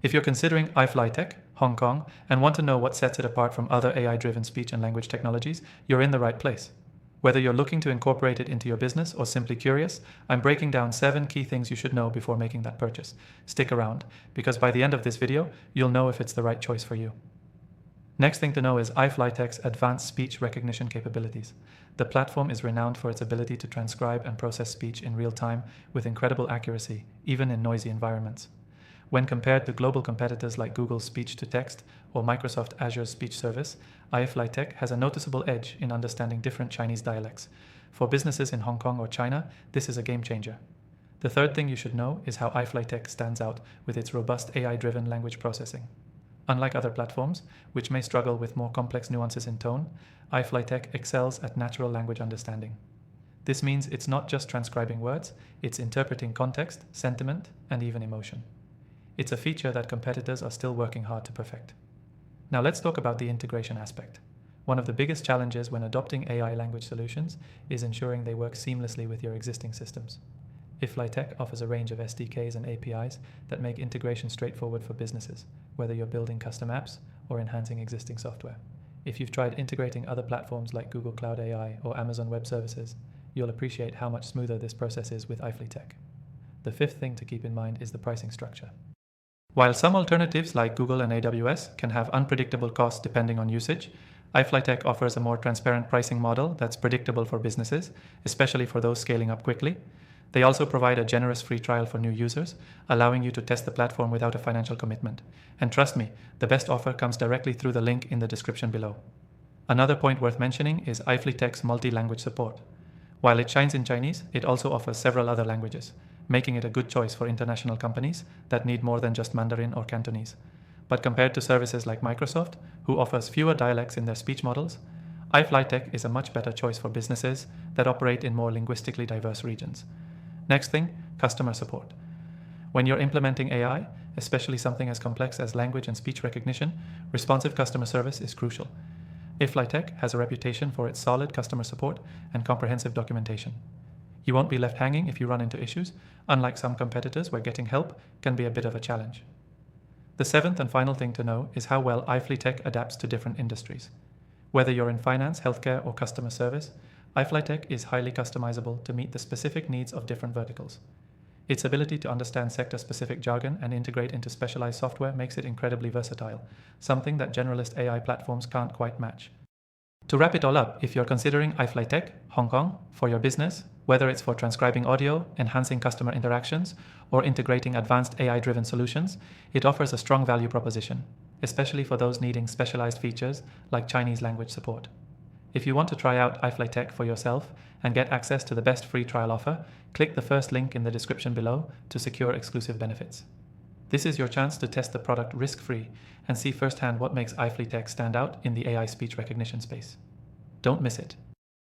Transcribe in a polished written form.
If you're considering IFLYTEK, Hong Kong, and want to know what sets it apart from other AI-driven speech and language technologies, you're in the right place. Whether you're looking to incorporate it into your business or simply curious, I'm breaking down 7 key things you should know before making that purchase. Stick around, because by the end of this video, you'll know if it's the right choice for you. Next thing to know is IFLYTEK's advanced speech recognition capabilities. The platform is renowned for its ability to transcribe and process speech in real time with incredible accuracy, even in noisy environments. When compared to global competitors like Google's speech-to-text or Microsoft Azure's speech service, IFLYTEK has a noticeable edge in understanding different Chinese dialects. For businesses in Hong Kong or China, this is a game changer. The third thing you should know is how IFLYTEK stands out with its robust AI-driven language processing. Unlike other platforms, which may struggle with more complex nuances in tone, IFLYTEK excels at natural language understanding. This means it's not just transcribing words, it's interpreting context, sentiment, and even emotion. It's a feature that competitors are still working hard to perfect. Now let's talk about the integration aspect. One of the biggest challenges when adopting AI language solutions is ensuring they work seamlessly with your existing systems. IFLYTEK offers a range of SDKs and APIs that make integration straightforward for businesses, whether you're building custom apps or enhancing existing software. If you've tried integrating other platforms like Google Cloud AI or Amazon Web Services, you'll appreciate how much smoother this process is with IFLYTEK. The fifth thing to keep in mind is the pricing structure. While some alternatives like Google and AWS can have unpredictable costs depending on usage, IFLYTEK offers a more transparent pricing model that's predictable for businesses, especially for those scaling up quickly. They also provide a generous free trial for new users, allowing you to test the platform without a financial commitment. And trust me, the best offer comes directly through the link in the description below. Another point worth mentioning is IFLYTEK's multi-language support. While it shines in Chinese, it also offers several other languages, making it a good choice for international companies that need more than just Mandarin or Cantonese. But compared to services like Microsoft, who offers fewer dialects in their speech models, IFLYTEK is a much better choice for businesses that operate in more linguistically diverse regions. Next thing, customer support. When you're implementing AI, especially something as complex as language and speech recognition, responsive customer service is crucial. IFLYTEK has a reputation for its solid customer support and comprehensive documentation. You won't be left hanging if you run into issues, unlike some competitors where getting help can be a bit of a challenge. The seventh and final thing to know is how well IFLYTEK adapts to different industries. Whether you're in finance, healthcare, or customer service, IFLYTEK is highly customizable to meet the specific needs of different verticals. Its ability to understand sector-specific jargon and integrate into specialized software makes it incredibly versatile, something that generalist AI platforms can't quite match. To wrap it all up, if you're considering IFLYTEK, Hong Kong, for your business, whether it's for transcribing audio, enhancing customer interactions, or integrating advanced AI-driven solutions, it offers a strong value proposition, especially for those needing specialized features like Chinese language support. If you want to try out IFLYTEK for yourself and get access to the best free trial offer, click the first link in the description below to secure exclusive benefits. This is your chance to test the product risk-free and see firsthand what makes IFLYTEK stand out in the AI speech recognition space. Don't miss it.